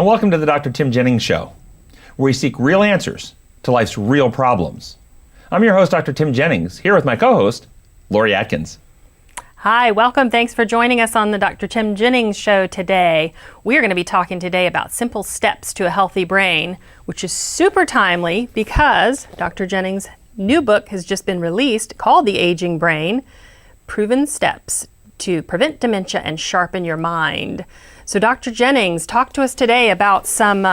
welcome to the Dr. Tim Jennings Show, where we seek real answers to life's real problems. I'm your host, Dr. Tim Jennings, here with my co-host, Lori Atkins. Hi, welcome. Thanks for joining us on the Dr. Tim Jennings Show today. We are going to be talking today about simple steps to a healthy brain, which is super timely because Dr. Jennings' new book has just been released called The Aging Brain, Proven Steps to Prevent Dementia and Sharpen Your Mind. So Dr. Jennings, talk to us today about some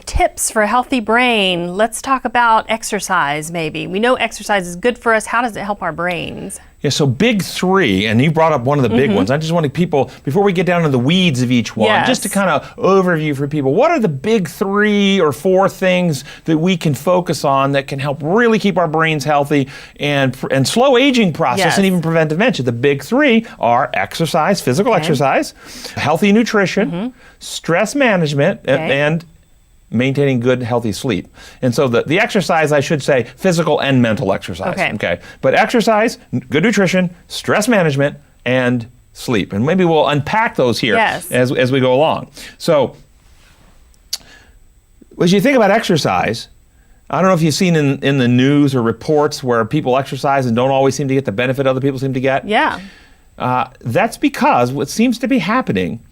tips for a healthy brain. Let's talk about exercise maybe. We know exercise is good for us. How does it help our brains? Yeah, so big three, and you brought up one of the big ones. I just wanted people, before we get down to the weeds of each one, just to kind of overview for people, what are the big 3 or 4 things that we can focus on that can help really keep our brains healthy and slow aging process and even prevent dementia? The big 3 are exercise, physical exercise, healthy nutrition, stress management, and maintaining good, healthy sleep. And so the exercise, I should say, physical and mental exercise. Okay. But exercise, good nutrition, stress management, and sleep. And maybe we'll unpack those here as we go along. So as you think about exercise, I don't know if you've seen in the news or reports where people exercise and don't always seem to get the benefit other people seem to get. Yeah. That's because what seems to be happening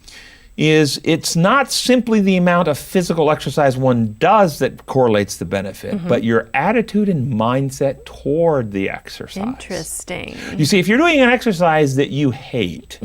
is it's not simply the amount of physical exercise one does that correlates the benefit, but your attitude and mindset toward the exercise. Interesting. You see, if you're doing an exercise that you hate,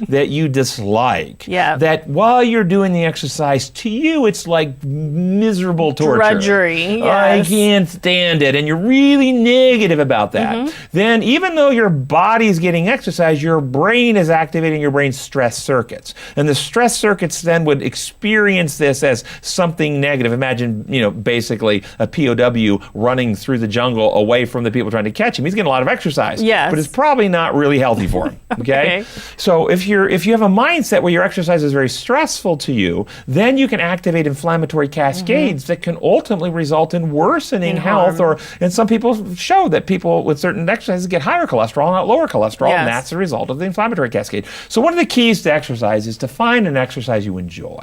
that you dislike, that while you're doing the exercise, to you it's like miserable torture. Drudgery, I can't stand it, and you're really negative about that. Then even though your body's getting exercise, your brain is activating your brain's stress circuits. And the stress circuits then would experience this as something negative. Imagine, basically a POW running through the jungle away from the people trying to catch him. He's getting a lot of exercise, but it's probably not really healthy for him. Okay? So if you have a mindset where your exercise is very stressful to you, then you can activate inflammatory cascades that can ultimately result in worsening health. And some people show that people with certain exercises get higher cholesterol, not lower cholesterol, and that's a result of the inflammatory cascade. So one of the keys to exercise is to find an exercise you enjoy.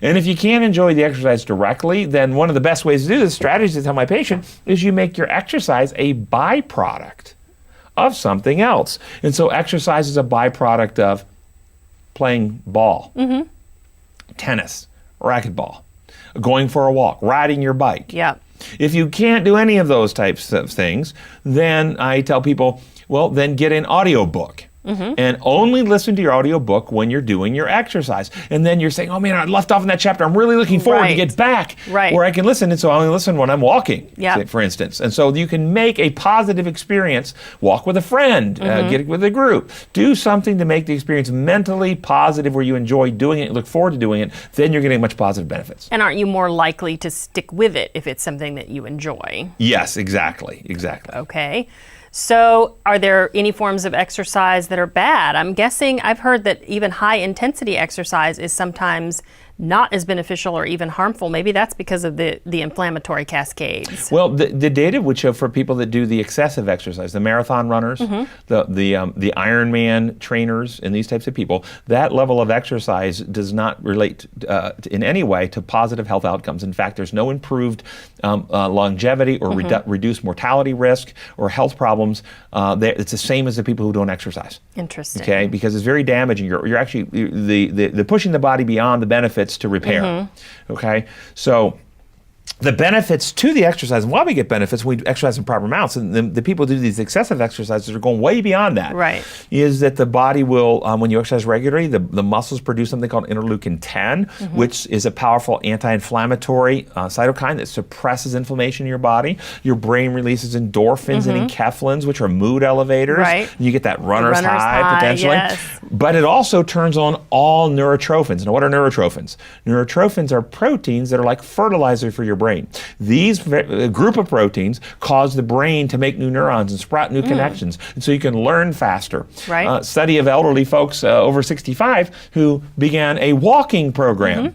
And if you can't enjoy the exercise directly, then one of the best ways to do this, strategies to tell my patient, is you make your exercise a byproduct of something else. And so exercise is a byproduct of playing ball, tennis, racquetball, going for a walk, riding your bike. If you can't do any of those types of things, then I tell people, well, then get an audiobook. And only listen to your audiobook when you're doing your exercise. And then you're saying, oh man, I left off in that chapter. I'm really looking forward to get back where I can listen. And so I only listen when I'm walking, for instance. And so you can make a positive experience. Walk with a friend, get with a group. Do something to make the experience mentally positive where you enjoy doing it, look forward to doing it. Then you're getting much positive benefits. And aren't you more likely to stick with it if it's something that you enjoy? Yes, exactly. Okay. So are there any forms of exercise that are bad? I'm guessing, I've heard that even high intensity exercise is sometimes not as beneficial or even harmful. Maybe that's because of the inflammatory cascades. Well, the data would show for people that do the excessive exercise, the marathon runners, the Ironman trainers, and these types of people, that level of exercise does not relate in any way to positive health outcomes. In fact, there's no improved longevity or reduced mortality risk or health problems. It's the same as the people who don't exercise. Interesting. Okay, because it's very damaging. You're actually the pushing the body beyond the benefits to repair. Okay, so the benefits to the exercise, and why we get benefits when we exercise in proper amounts, and the people who do these excessive exercises are going way beyond that, is that the body will, when you exercise regularly, the muscles produce something called interleukin 10, which is a powerful anti-inflammatory cytokine that suppresses inflammation in your body. Your brain releases endorphins and enkephalins, which are mood elevators. You get that runner's high potentially. But it also turns on all neurotrophins. Now, what are neurotrophins? Neurotrophins are proteins that are like fertilizer for your brain. These group of proteins cause the brain to make new neurons and sprout new connections, and so you can learn faster. Study of elderly folks over 65 who began a walking program.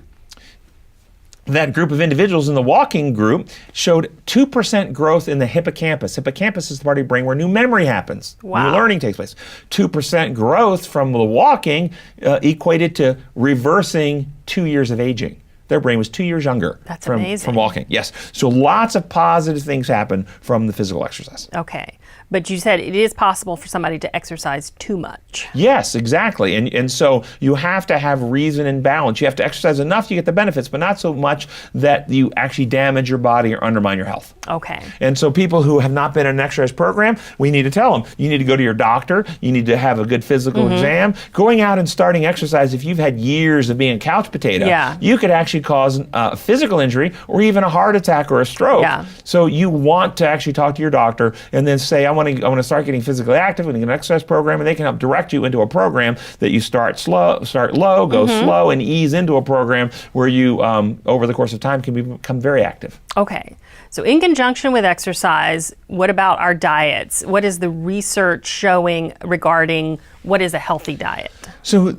That group of individuals in the walking group showed 2% growth in the hippocampus. Hippocampus is the part of your brain where new memory happens, new learning takes place. 2% growth from the walking equated to reversing 2 years of aging. their brain was 2 years younger That's from amazing. walking. Yes. So lots of positive things happen from the physical exercise. Okay. But you said it is possible for somebody to exercise too much. Yes, exactly. And so you have to have reason and balance. You have to exercise enough to get the benefits, but not so much that you actually damage your body or undermine your health. Okay. And so people who have not been in an exercise program, we need to tell them, you need to go to your doctor, you need to have a good physical exam. Going out and starting exercise, if you've had years of being a couch potato, you could actually cause a physical injury or even a heart attack or a stroke. Yeah. So you want to actually talk to your doctor and then say, I want to start getting physically active and get an exercise program, and they can help direct you into a program that you start low, go slow, and ease into a program where you, over the course of time, can become very active. Okay. So in conjunction with exercise, what about our diets? What is the research showing regarding what is a healthy diet? So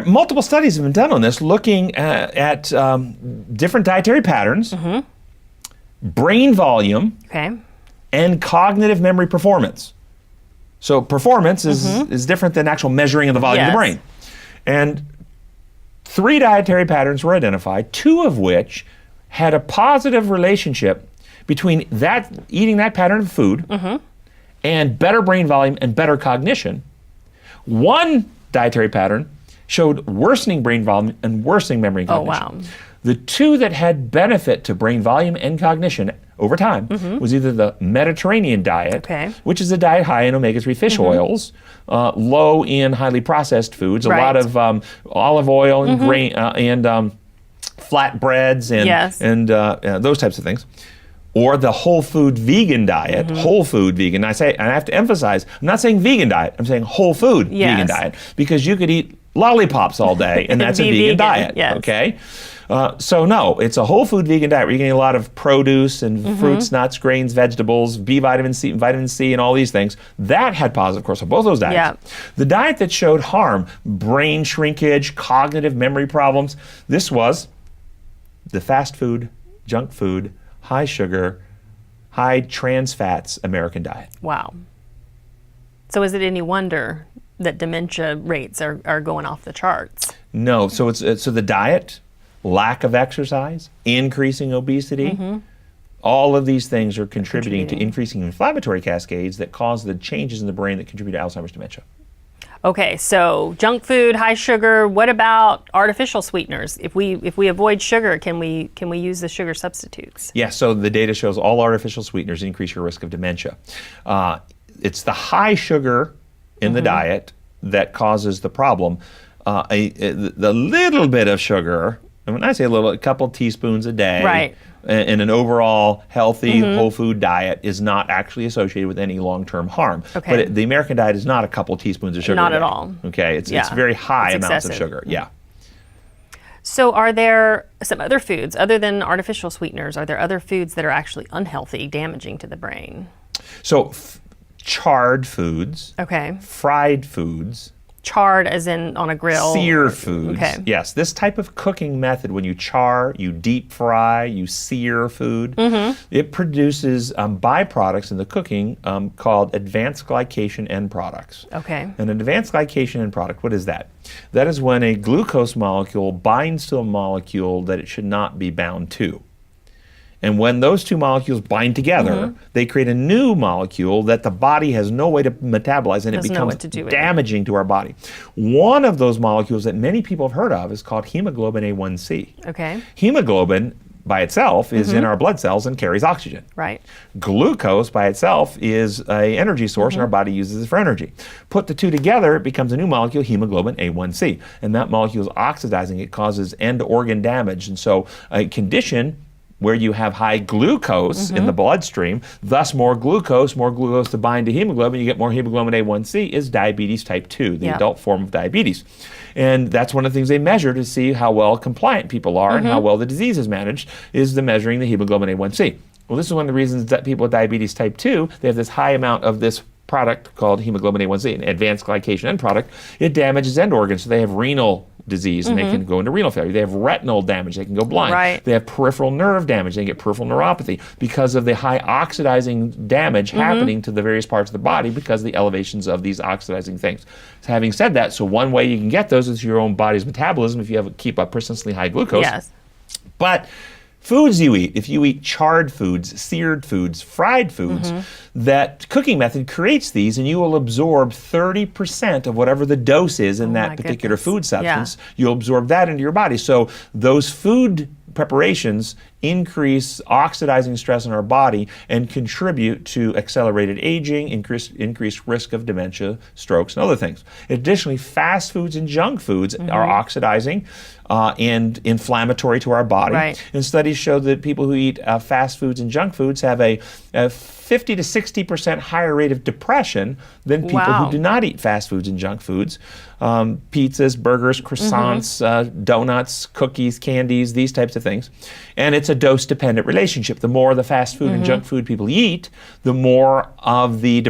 multiple studies have been done on this, looking at different dietary patterns, brain volume, and cognitive memory performance. So performance is different than actual measuring of the volume of the brain. And 3 dietary patterns were identified, 2 of which had a positive relationship between eating that pattern of food and better brain volume and better cognition. 1 dietary pattern showed worsening brain volume and worsening memory and cognition. Oh, wow. The 2 that had benefit to brain volume and cognition over time was either the Mediterranean diet, which is a diet high in omega-3 fish oils, low in highly processed foods, a lot of olive oil and grain and flat breads and those types of things. Or the whole food vegan diet, whole food vegan. I have to emphasize, I'm not saying vegan diet, I'm saying whole food vegan diet, because you could eat lollipops all day and that's a vegan diet, okay? So no, it's a whole food vegan diet where you're getting a lot of produce and fruits, nuts, grains, vegetables, B vitamin C, vitamin C, and all these things. That had positive, of course, on both those diets. The diet that showed harm, brain shrinkage, cognitive memory problems, this was the fast food, junk food, high sugar, high trans fats American diet. Wow. So is it any wonder that dementia rates are going off the charts? No, so so the diet, lack of exercise, increasing obesity, all of these things are contributing to increasing inflammatory cascades that cause the changes in the brain that contribute to Alzheimer's dementia. Okay, so junk food, high sugar. What about artificial sweeteners? If we avoid sugar, can we use the sugar substitutes? Yes, so the data shows all artificial sweeteners increase your risk of dementia. It's the high sugar in the diet that causes the problem. The little bit of sugar, and when I say a little, a couple teaspoons a day, in an overall healthy whole food diet is not actually associated with any long-term harm. But the American diet is not a couple teaspoons of sugar Not a day. at all. Okay, it's very high amounts of sugar. So are there some other foods other than artificial sweeteners? Are there other foods that are actually unhealthy, damaging to the brain? So charred foods, fried foods, charred as in on a grill? Sear foods. Yes, this type of cooking method, when you char, you deep fry, you sear food, it produces byproducts in the cooking called advanced glycation end products. An advanced glycation end product, what is that? That is when a glucose molecule binds to a molecule that it should not be bound to. And when those 2 molecules bind together, they create a new molecule that the body has no way to metabolize, and it becomes damaging to our body. One of those molecules that many people have heard of is called hemoglobin A1C. Hemoglobin by itself is in our blood cells and carries oxygen. Glucose by itself is an energy source and our body uses it for energy. Put the 2 together, it becomes a new molecule, hemoglobin A1C. And that molecule is oxidizing. It causes end organ damage. And so a condition where you have high glucose in the bloodstream, thus more glucose to bind to hemoglobin, you get more hemoglobin A1C, is diabetes type 2, the adult form of diabetes. And that's one of the things they measure to see how well compliant people are and how well the disease is managed, is the measuring the hemoglobin A1C. Well, this is one of the reasons that people with diabetes type 2, they have this high amount of this product called hemoglobin A1C, an advanced glycation end product. It damages end organs, so they have renal disease and they can go into renal failure. They have retinal damage, they can go blind. They have peripheral nerve damage, they get peripheral neuropathy because of the high oxidizing damage happening to the various parts of the body because of the elevations of these oxidizing things. So having said that, so one way you can get those is your own body's metabolism if you keep up persistently high glucose. But foods you eat, if you eat charred foods, seared foods, fried foods, that cooking method creates these, and you will absorb 30% of whatever the dose is in that particular food substance. You'll absorb that into your body. So those food preparations increase oxidizing stress in our body and contribute to accelerated aging, increased risk of dementia, strokes, and other things. Additionally, fast foods and junk foods are oxidizing and inflammatory to our body. And studies show that people who eat fast foods and junk foods have a 50 to 60% higher rate of depression than people who do not eat fast foods and junk foods. Pizzas, burgers, croissants, donuts, cookies, candies, these types of things. And it's a dose-dependent relationship. The more the fast food and junk food people eat, the more of the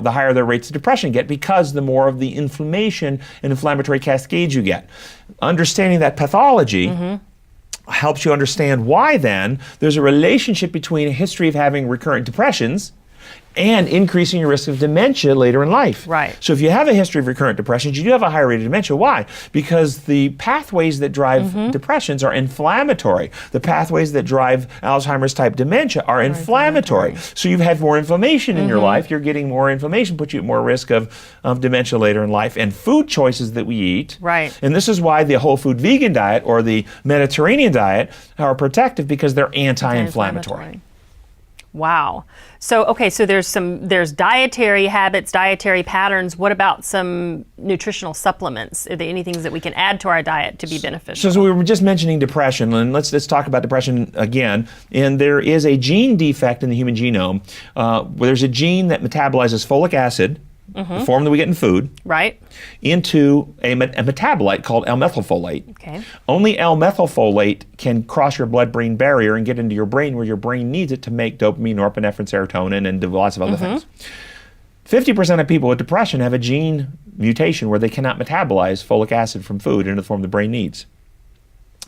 higher their rates of depression get, because the more of the inflammation and inflammatory cascades you get. Understanding that pathology helps you understand why then there's a relationship between a history of having recurrent depressions and increasing your risk of dementia later in life. So if you have a history of recurrent depressions, you do have a higher rate of dementia. Why? Because the pathways that drive depressions are inflammatory. The pathways that drive Alzheimer's type dementia are inflammatory. So you've had more inflammation in your life. You're getting more inflammation, puts you at more risk of dementia later in life. And food choices that we eat, and this is why the whole food vegan diet or the Mediterranean diet are protective, because they're anti-inflammatory. Wow. So, okay, so there's dietary habits, dietary patterns. What about some nutritional supplements? Are there any things that we can add to our diet to be beneficial? So we were just mentioning depression, and let's talk about depression again. And there is a gene defect in the human genome. Where there's a gene that metabolizes folic acid, the form that we get in food, into a metabolite called L-methylfolate. Only L-methylfolate can cross your blood-brain barrier and get into your brain, where your brain needs it to make dopamine, norepinephrine, serotonin, and lots of other things. 50% of people with depression have a gene mutation where they cannot metabolize folic acid from food into the form the brain needs.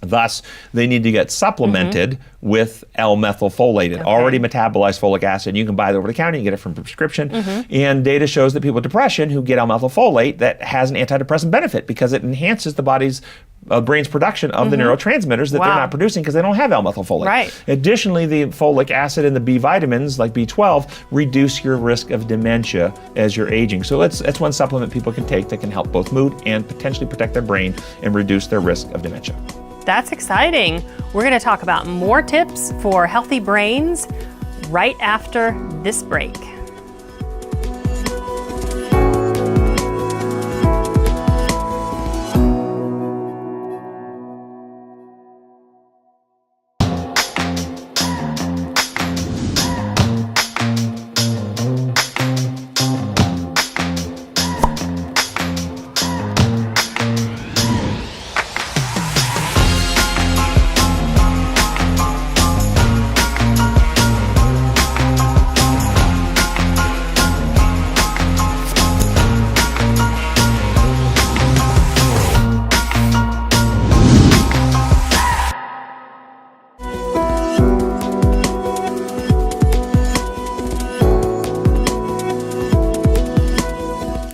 Thus, they need to get supplemented with L-methylfolate. It already metabolized folic acid. You can buy it over the counter. You can get it from prescription. And data shows that people with depression who get L-methylfolate, that has an antidepressant benefit, because it enhances the brain's production of the neurotransmitters that they're not producing because they don't have L-methylfolate. Additionally, the folic acid and the B vitamins, like B12, reduce your risk of dementia as you're aging. So that's one supplement people can take that can help both mood and potentially protect their brain and reduce their risk of dementia. That's exciting. We're going to talk about more tips for healthy brains right after this break.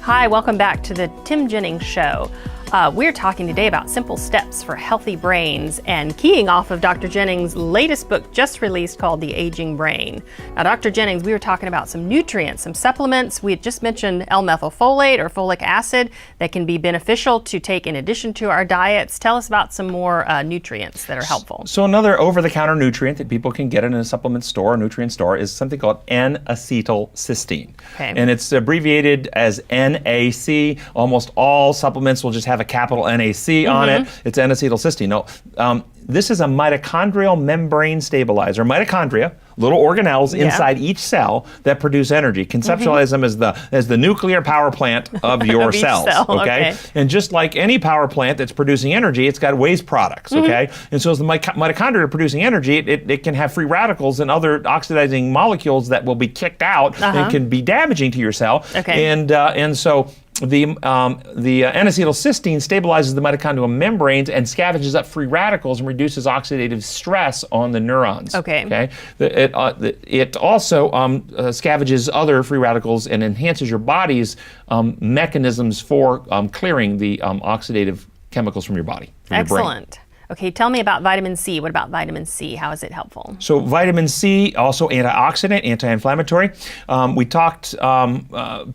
Hi, welcome back to the Tim Jennings Show. We're talking today about simple steps for healthy brains, and keying off of Dr. Jennings' latest book just released called The Aging Brain. Now, Dr. Jennings, we were talking about some nutrients, some supplements. We had just mentioned L-methylfolate or folic acid that can be beneficial to take in addition to our diets. Tell us about some more nutrients that are helpful. So another over-the-counter nutrient that people can get in a supplement store or nutrient store is something called N-acetylcysteine. And it's abbreviated as NAC. Almost all supplements will just have a capital NAC on it. It's N-acetylcysteine. No, this is a mitochondrial membrane stabilizer. Mitochondria, little organelles inside each cell that produce energy. Conceptualize them as the nuclear power plant of your cells. Okay? And just like any power plant that's producing energy, it's got waste products. Okay? And so as the mitochondria are producing energy, it can have free radicals and other oxidizing molecules that will be kicked out and can be damaging to your cell. And so the N-acetylcysteine stabilizes the mitochondrial membranes and scavenges up free radicals and reduces oxidative stress on the neurons. It also scavenges other free radicals and enhances your body's mechanisms for clearing the oxidative chemicals from your body, from your brain. Okay, tell me about vitamin C. What about vitamin C? How is it helpful? So vitamin C, also antioxidant, anti-inflammatory. We talked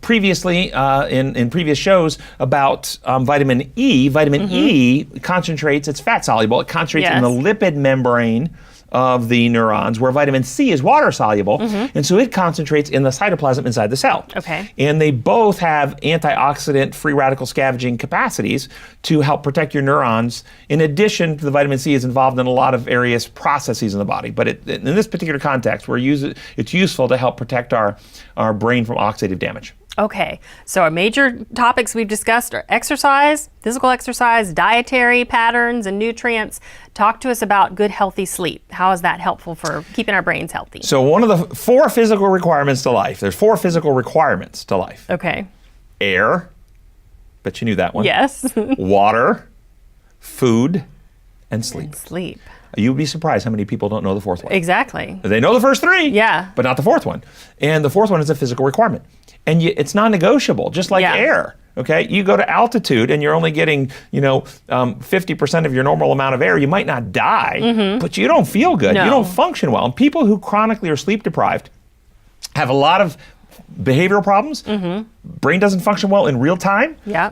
previously in previous shows about vitamin E. Vitamin E concentrates, it's fat soluble. It concentrates in the lipid membrane of the neurons, where vitamin C is water soluble, and so it concentrates in the cytoplasm inside the cell. Okay. And they both have antioxidant free radical scavenging capacities to help protect your neurons. In addition, the vitamin C is involved in a lot of various processes in the body, but in this particular context, it's useful to help protect our brain from oxidative damage. Okay, so our major topics we've discussed are exercise, physical exercise, dietary patterns, and nutrients. Talk to us about good, healthy sleep. How is that helpful for keeping our brains healthy? So one of the 4 physical requirements to life, there's 4 physical requirements to life. Okay. Air, bet you knew that one. Yes. Water, food, and sleep. And sleep. You'd be surprised how many people don't know the 4th one. Exactly. They know the first 3, Yeah. but not the 4th one. And the 4th one is a physical requirement. And it's non-negotiable, just like air. Okay, you go to altitude and you're only getting, 50% of your normal amount of air. You might not die, but you don't feel good. No. You don't function well. And people who chronically are sleep deprived have a lot of behavioral problems. Brain doesn't function well in real time. Yeah.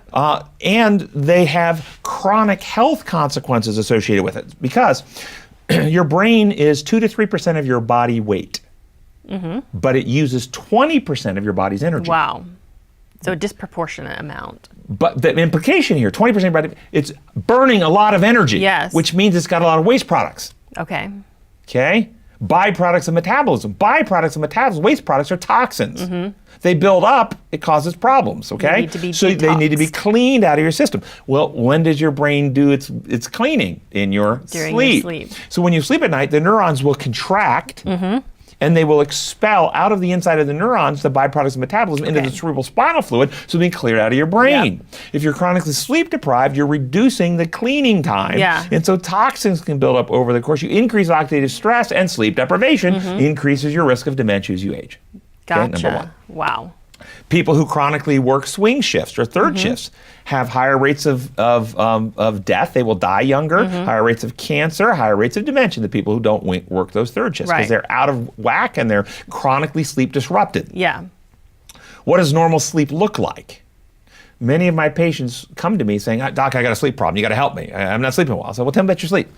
And they have chronic health consequences associated with it, because your brain is 2 to 3% of your body weight. But it uses 20% of your body's energy. Wow. So a disproportionate amount. But the implication here, 20% of your body, it's burning a lot of energy. Yes. Which means it's got a lot of waste products. Okay. Okay? Byproducts of metabolism. Byproducts of metabolism, waste products are toxins. They build up, it causes problems, okay? They need to be so they need to be cleaned out of your system. Well, when does your brain do its cleaning? In your During sleep. your sleep. So when you sleep at night, the neurons will contract, and they will expel out of the inside of the neurons the byproducts of metabolism into the cerebral spinal fluid, so being cleared out of your brain. If you're chronically sleep deprived, you're reducing the cleaning time. And so toxins can build up over the course. You increase oxidative stress, and sleep deprivation increases your risk of dementia as you age. Gotcha. Okay, number 1. Wow. People who chronically work swing shifts or third shifts have higher rates of death. They will die younger, higher rates of cancer, higher rates of dementia than people who don't work those third shifts, because they're out of whack and they're chronically sleep disrupted. Yeah. What does normal sleep look like? Many of my patients come to me saying, Doc, I got a sleep problem. You got to help me. I'm not sleeping well. I said, well, tell me about your sleep.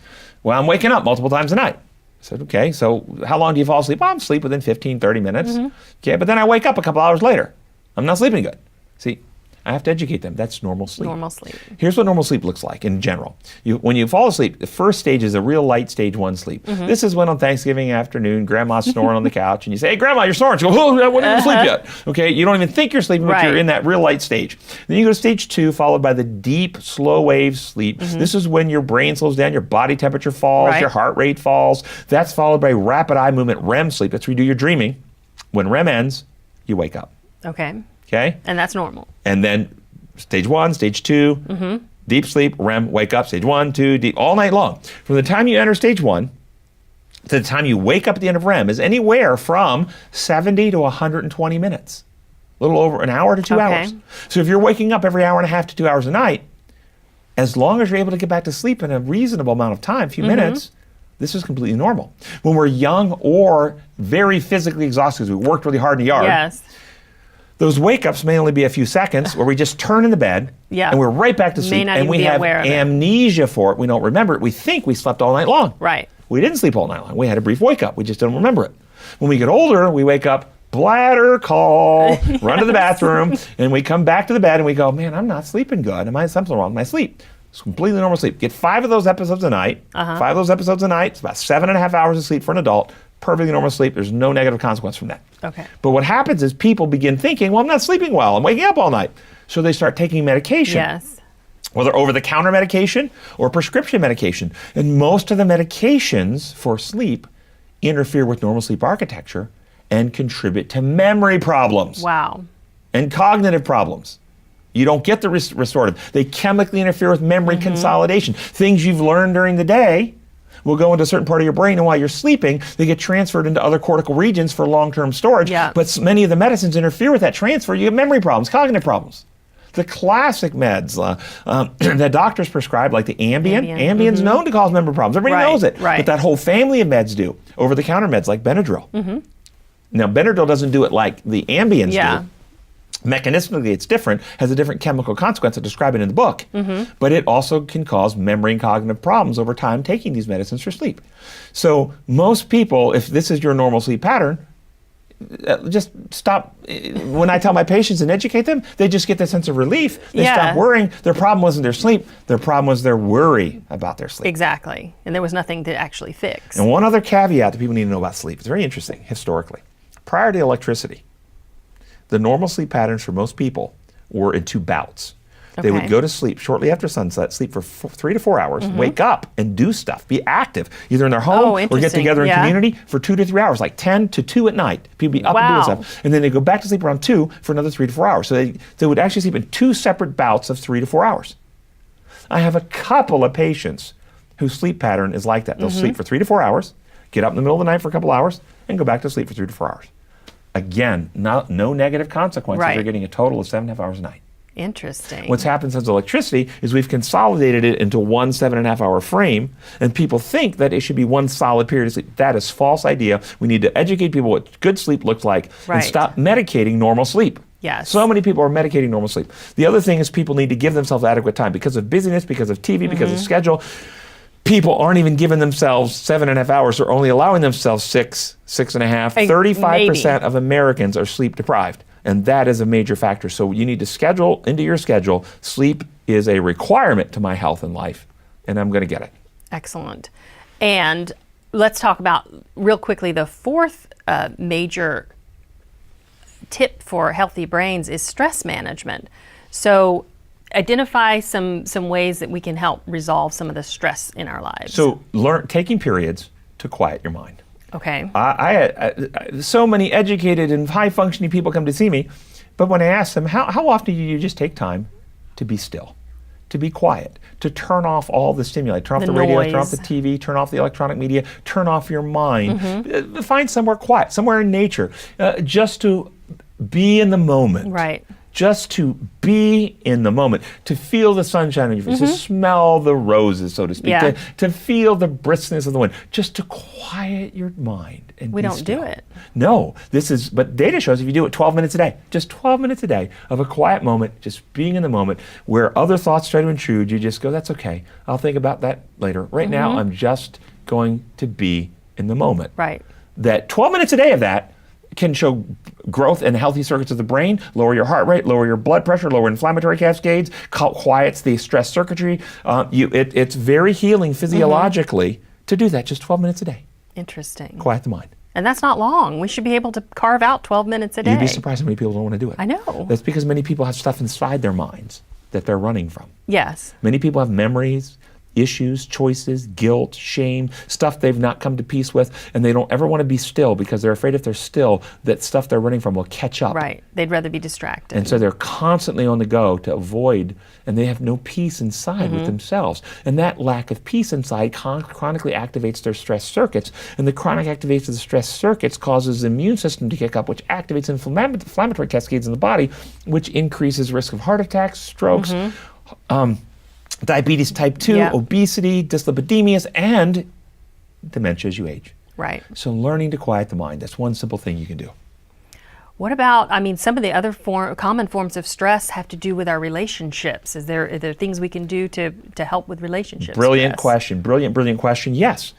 Well, I'm waking up multiple times a night. I said, okay, so how long do you fall asleep? Well, I'm asleep within 15, 30 minutes. Okay, but then I wake up a couple hours later. I'm not sleeping good. See, I have to educate them. That's normal sleep. Normal sleep. Here's what normal sleep looks like in general. When you fall asleep, the first stage is a real light stage 1 sleep. This is when on Thanksgiving afternoon, Grandma's snoring on the couch, and you say, hey, Grandma, you're snoring. She goes, oh, I wasn't even asleep yet. Okay, you don't even think you're sleeping, but you're in that real light stage. Then you go to stage 2, followed by the deep, slow wave sleep. This is when your brain slows down, your body temperature falls, your heart rate falls. That's followed by rapid eye movement, REM sleep. That's where you do your dreaming. When REM ends, you wake up. Okay. Okay? And that's normal. And then stage 1, stage 2, deep sleep, REM, wake up, stage 1, 2, deep, all night long. From the time you enter stage 1 to the time you wake up at the end of REM is anywhere from 70 to 120 minutes. A little over an hour to 2 hours. So if you're waking up every hour and a half to 2 hours a night, as long as you're able to get back to sleep in a reasonable amount of time, a few minutes, this is completely normal. When we're young or very physically exhausted because we worked really hard in the yard, those wake-ups may only be a few seconds where we just turn in the bed and we're right back to sleep, and we have amnesia for it. We don't remember it. We think we slept all night long. Right. We didn't sleep all night long. We had a brief wake-up. We just don't remember it. When we get older, we wake up, bladder call, run to the bathroom, and we come back to the bed and we go, man, I'm not sleeping good. Something wrong with my sleep? It's completely normal sleep. Get 5 of those episodes a night. 5 of those episodes a night. It's about 7.5 hours of sleep for an adult. Perfectly normal sleep. There's no negative consequence from that. Okay. But what happens is people begin thinking, well, I'm not sleeping well. I'm waking up all night. So they start taking medication. Whether over-the-counter medication or prescription medication. And most of the medications for sleep interfere with normal sleep architecture and contribute to memory problems. Wow. And cognitive problems. You don't get the restorative. They chemically interfere with memory consolidation. Things you've learned during the day will go into a certain part of your brain, and while you're sleeping, they get transferred into other cortical regions for long-term storage. But many of the medicines interfere with that transfer. You get memory problems, cognitive problems. The classic meds that doctors prescribe, like the Ambien. Ambien's known to cause member problems. Everybody knows it. Right. But that whole family of meds do. Over-the-counter meds like Benadryl. Now, Benadryl doesn't do it like the Ambiens do. Mechanistically, it's different, has a different chemical consequence. I describe it in the book. But it also can cause memory and cognitive problems over time taking these medicines for sleep. So most people, if this is your normal sleep pattern, just stop. When I tell my patients and educate them, they just get this sense of relief. They stop worrying. Their problem wasn't their sleep. Their problem was their worry about their sleep. Exactly. And there was nothing to actually fix. And one other caveat that people need to know about sleep. It's very interesting historically. Prior to electricity, the normal sleep patterns for most people were in 2 bouts. They would go to sleep shortly after sunset, sleep for 3 to 4 hours, wake up and do stuff, be active, either in their home or get together in community for 2 to 3 hours, like 10 to 2 at night. People be up and doing stuff. And then they go back to sleep around 2 for another 3 to 4 hours. So they would actually sleep in 2 separate bouts of 3 to 4 hours. I have a couple of patients whose sleep pattern is like that. They'll sleep for 3 to 4 hours, get up in the middle of the night for a couple hours, and go back to sleep for 3 to 4 hours. Again, no negative consequences. They're getting a total of 7.5 hours a night. Interesting. What's happened since electricity is we've consolidated it into one 7.5 hour frame, and people think that it should be one solid period of sleep. That is a false idea. We need to educate people what good sleep looks like and stop medicating normal sleep. Yes. So many people are medicating normal sleep. The other thing is people need to give themselves adequate time because of busyness, because of TV, because of schedule. People aren't even giving themselves 7.5 hours. They're only allowing themselves 6.5. 35% of Americans are sleep deprived. And that is a major factor. So you need to schedule into your schedule. Sleep is a requirement to my health and life, and I'm going to get it. Excellent. And let's talk about, real quickly, the fourth major tip for healthy brains is stress management. So identify some ways that we can help resolve some of the stress in our lives. So taking periods to quiet your mind. Okay. So many educated and high-functioning people come to see me, but when I ask them, how often do you just take time to be still, to be quiet, to turn off all the stimuli, turn off the radio, turn off the TV, turn off the electronic media, turn off your mind, find somewhere quiet, somewhere in nature, just to be in the moment. Right. Just to be in the moment, to feel the sunshine on your face, to smell the roses, so to speak, to feel the briskness of the wind, just to quiet your mind and we be don't still. do it. No, but data shows if you do it 12 minutes a day, just 12 minutes a day of a quiet moment, just being in the moment, where other thoughts try to intrude, you just go, that's okay, I'll think about that later. Right now, I'm just going to be in the moment. Right. That 12 minutes a day of that can show growth in healthy circuits of the brain, lower your heart rate, lower your blood pressure, lower inflammatory cascades, quiets the stress circuitry. It's very healing physiologically to do that just 12 minutes a day. Interesting. Quiet the mind. And that's not long. We should be able to carve out 12 minutes a day. You'd be surprised how many people don't want to do it. I know. That's because many people have stuff inside their minds that they're running from. Yes. Many people have memories, issues, choices, guilt, shame, stuff they've not come to peace with, and they don't ever want to be still because they're afraid if they're still, that stuff they're running from will catch up. Right. They'd rather be distracted. And so they're constantly on the go to avoid, and they have no peace inside with themselves. And that lack of peace inside chronically activates their stress circuits, and the chronic activation of the stress circuits causes the immune system to kick up, which activates inflammatory cascades in the body, which increases risk of heart attacks, strokes, diabetes type 2, obesity, dyslipidemias, and dementia as you age. Right. So learning to quiet the mind, that's one simple thing you can do. What about, some of the other common forms of stress have to do with our relationships. Are there things we can do to help with relationships? Brilliant question. Brilliant question. Yes.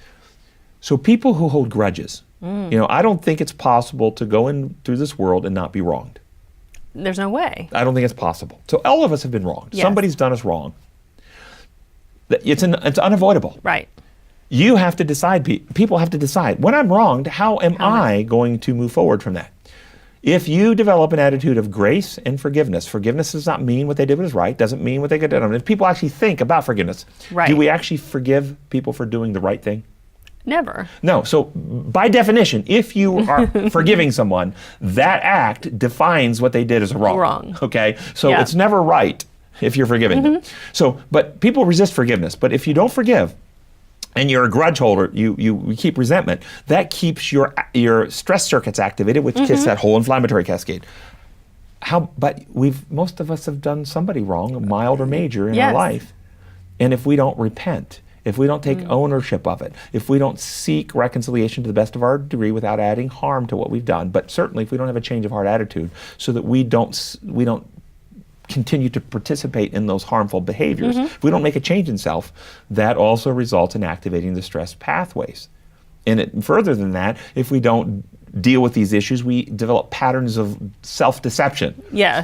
So people who hold grudges, I don't think it's possible to go in through this world and not be wronged. There's no way. I don't think it's possible. So all of us have been wronged. Yes. Somebody's done us wrong. It's unavoidable. Right. You have to decide, people have to decide, when I'm wronged, how am I going to move forward from that? If you develop an attitude of grace and forgiveness does not mean what they did was right, doesn't mean what they did. If people actually think about forgiveness, do we actually forgive people for doing the right thing? Never. No. So by definition, if you are forgiving someone, that act defines what they did as a wrong. Wrong. Okay? So it's never right if you're forgiving them. So, but people resist forgiveness. But if you don't forgive, and you're a grudge holder, you keep resentment, that keeps your stress circuits activated, which gets that whole inflammatory cascade. But most of us have done somebody wrong, mild or major, in Yes. our life. And if we don't repent, if we don't take ownership of it, if we don't seek reconciliation to the best of our degree without adding harm to what we've done, but certainly if we don't have a change of heart attitude so that we don't continue to participate in those harmful behaviors, if we don't make a change in self, that also results in activating the stress pathways. And further than that, if we don't deal with these issues, we develop patterns of self-deception,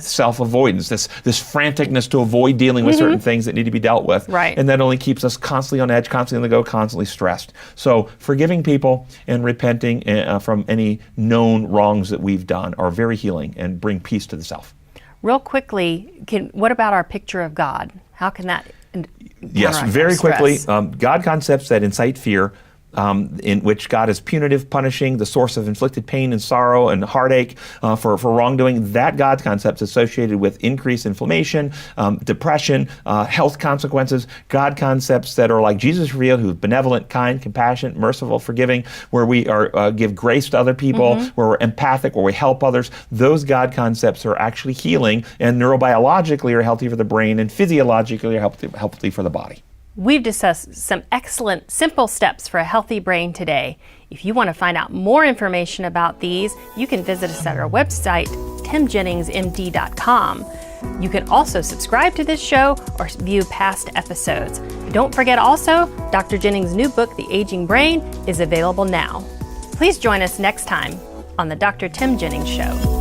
self-avoidance, this franticness to avoid dealing with certain things that need to be dealt with. Right. And that only keeps us constantly on edge, constantly on the go, constantly stressed. So forgiving people and repenting from any known wrongs that we've done are very healing and bring peace to the self. Real quickly, what about our picture of God? How can that Yes, very quickly, God concepts that incite fear, in which God is punitive, punishing, the source of inflicted pain and sorrow and heartache for wrongdoing. That God concept is associated with increased inflammation, depression, health consequences. God concepts that are like Jesus revealed, who's benevolent, kind, compassionate, merciful, forgiving, where we are give grace to other people, where we're empathic, where we help others. Those God concepts are actually healing and neurobiologically are healthy for the brain and physiologically are healthy for the body. We've discussed some excellent, simple steps for a healthy brain today. If you want to find out more information about these, you can visit us at our website, timjenningsmd.com. You can also subscribe to this show or view past episodes. Don't forget also, Dr. Jennings' new book, The Aging Brain, is available now. Please join us next time on the Dr. Tim Jennings Show.